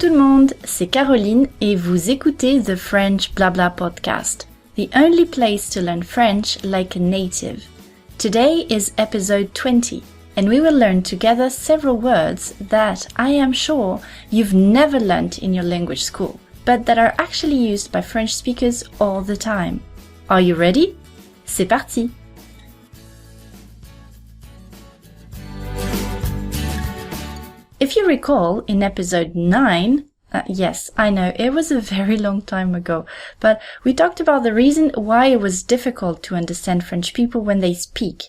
tout le monde, c'est Caroline et vous écoutez the French Blabla podcast, the only place to learn French like a native. Today is episode 20 and we will learn together several words that I am sure you've never learnt in your language school, but that are actually used by French speakers all the time. Are you ready? C'est parti! If you recall, in episode 9, yes, I know, it was a very long time ago, but we talked about the reason why it was difficult to understand French people when they speak.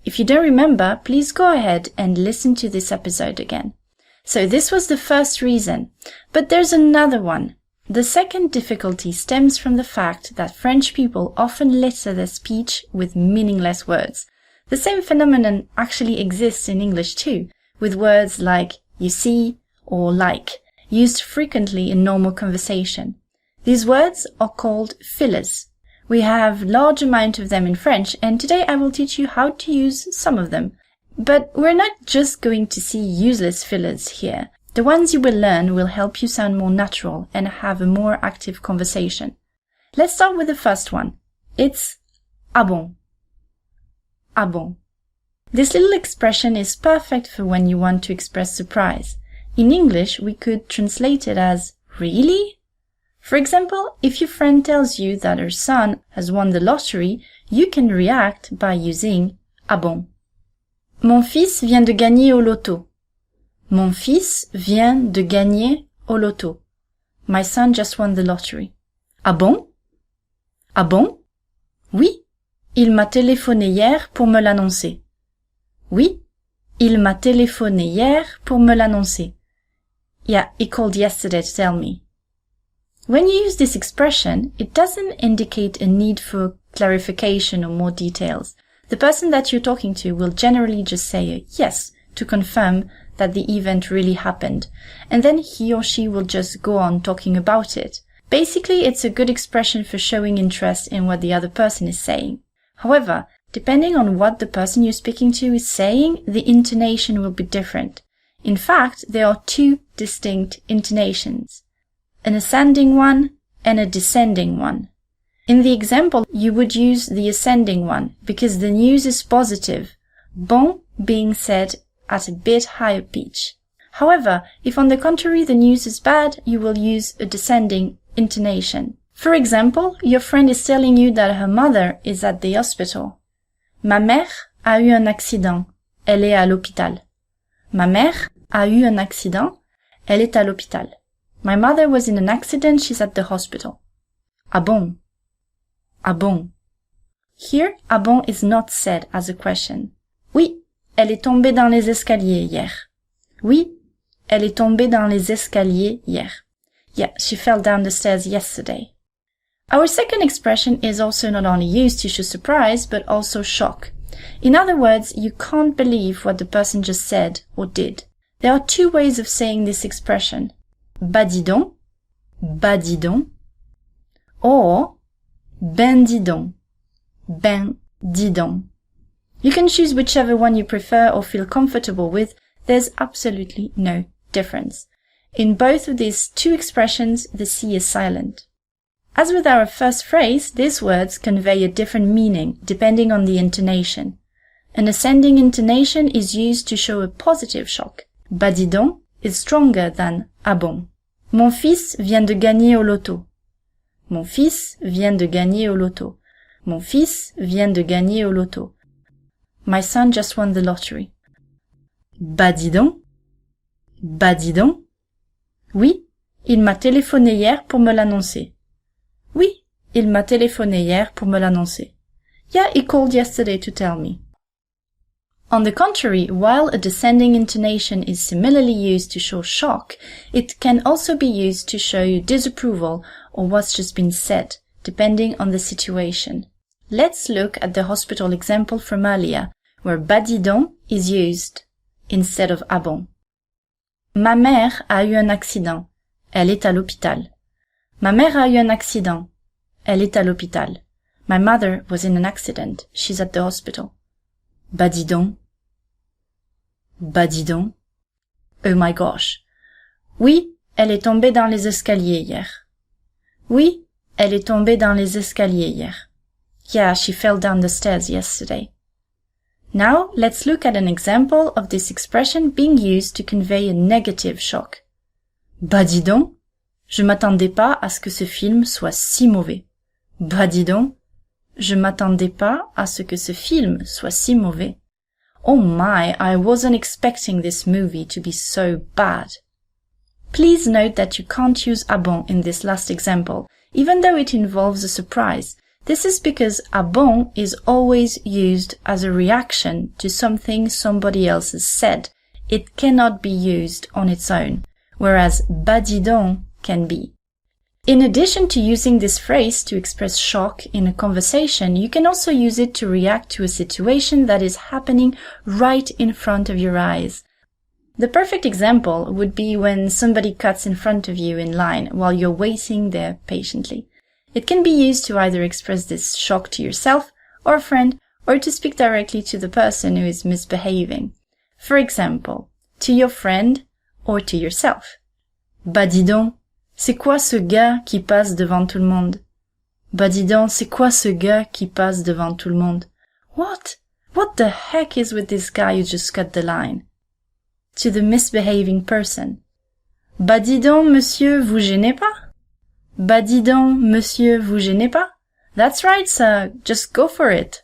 If you don't remember, please go ahead and listen to this episode again. So this was the first reason, but there's another one. The second difficulty stems from the fact that French people often litter their speech with meaningless words. The same phenomenon actually exists in English too, with words like you see or like, used frequently in normal conversation. These words are called fillers. We have large amount of them in French, and today I will teach you how to use some of them. But we're not just going to see useless fillers here. The ones you will learn will help you sound more natural and have a more active conversation. Let's start with the first one. It's ah bon. Ah bon. This little expression is perfect for when you want to express surprise. In English, we could translate it as really? For example, if your friend tells you that her son has won the lottery, you can react by using ah bon. Mon fils vient de gagner au loto. Mon fils vient de gagner au loto. My son just won the lottery. Ah bon? Ah bon? Oui, il m'a téléphoné hier pour me l'annoncer. Oui, il m'a téléphoné hier pour me l'annoncer. Yeah, he called yesterday to tell me. When you use this expression, it doesn't indicate a need for clarification or more details. The person that you're talking to will generally just say a yes to confirm that the event really happened, and then he or she will just go on talking about it. Basically, it's a good expression for showing interest in what the other person is saying. However, depending on what the person you're speaking to is saying, the intonation will be different. In fact, there are two distinct intonations, an ascending one and a descending one. In the example, you would use the ascending one because the news is positive, bon being said at a bit higher pitch. However, if on the contrary the news is bad, you will use a descending intonation. For example, your friend is telling you that her mother is at the hospital. Ma mère a eu un accident. Elle est à l'hôpital. Ma mère a eu un accident. Elle est à l'hôpital. My mother was in an accident. She's at the hospital. Ah bon? Ah bon? Here, ah bon is not said as a question. Oui, elle est tombée dans les escaliers hier. Oui, elle est tombée dans les escaliers hier. Yeah, she fell down the stairs yesterday. Our second expression is also not only used to show surprise, but also shock. In other words, you can't believe what the person just said or did. There are two ways of saying this expression. Bah dis donc, or ben dis donc, ben dis donc. You can choose whichever one you prefer or feel comfortable with. There's absolutely no difference. In both of these two expressions, the C is silent. As with our first phrase, these words convey a different meaning depending on the intonation. An ascending intonation is used to show a positive shock. Bah dis donc is stronger than ah bon. Mon fils vient de gagner au loto. Mon fils vient de gagner au loto. Mon fils vient de gagner au loto. My son just won the lottery. Bah dis donc. Bah dis donc. Oui, il m'a téléphoné hier pour me l'annoncer. Oui, il m'a téléphoné hier pour me l'annoncer. Yeah, he called yesterday to tell me. On the contrary, while a descending intonation is similarly used to show shock, it can also be used to show disapproval or what's just been said, depending on the situation. Let's look at the hospital example from earlier, where bah dis donc is used instead of ah bon. Ma mère a eu un accident. Elle est à l'hôpital. Ma mère a eu un accident. Elle est à l'hôpital. My mother was in an accident. She's at the hospital. Bah dis donc. Bah dis donc. Oh my gosh. Oui, elle est tombée dans les escaliers hier. Oui, elle est tombée dans les escaliers hier. Yeah, she fell down the stairs yesterday. Now, let's look at an example of this expression being used to convey a negative shock. Bah dis donc, je m'attendais pas à ce que ce film soit si mauvais. Bah dis donc, je m'attendais pas à ce que ce film soit si mauvais. Oh my, I wasn't expecting this movie to be so bad. Please note that you can't use ah bon in this last example, even though it involves a surprise. This is because ah bon is always used as a reaction to something somebody else has said. It cannot be used on its own, whereas bah dis donc can be. In addition to using this phrase to express shock in a conversation, you can also use it to react to a situation that is happening right in front of your eyes. The perfect example would be when somebody cuts in front of you in line while you're waiting there patiently. It can be used to either express this shock to yourself or a friend, or to speak directly to the person who is misbehaving. For example, to your friend or to yourself. Bah dis donc, c'est quoi ce gars qui passe devant tout le monde? Bah dis donc, c'est quoi ce gars qui passe devant tout le monde? What? What the heck is with this guy who just cut the line? To the misbehaving person. Bah dis donc, monsieur, vous gênez pas? Bah dis donc, monsieur, vous gênez pas? That's right, sir. Just go for it.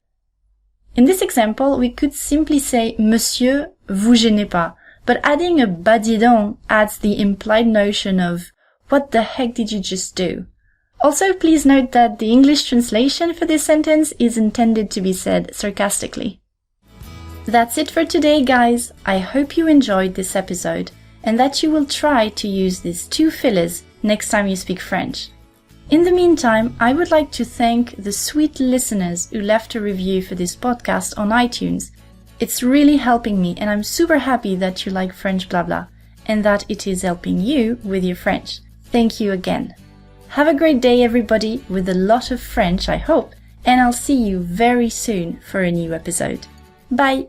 In this example, we could simply say, monsieur, vous gênez pas, but adding a bah dis donc adds the implied notion of, what the heck did you just do? Also, please note that the English translation for this sentence is intended to be said sarcastically. That's it for today, guys. I hope you enjoyed this episode and that you will try to use these two fillers next time you speak French. In the meantime, I would like to thank the sweet listeners who left a review for this podcast on iTunes. It's really helping me, and I'm super happy that you like French Blabla and that it is helping you with your French. Thank you again. Have a great day, everybody, with a lot of French, I hope, and I'll see you very soon for a new episode. Bye!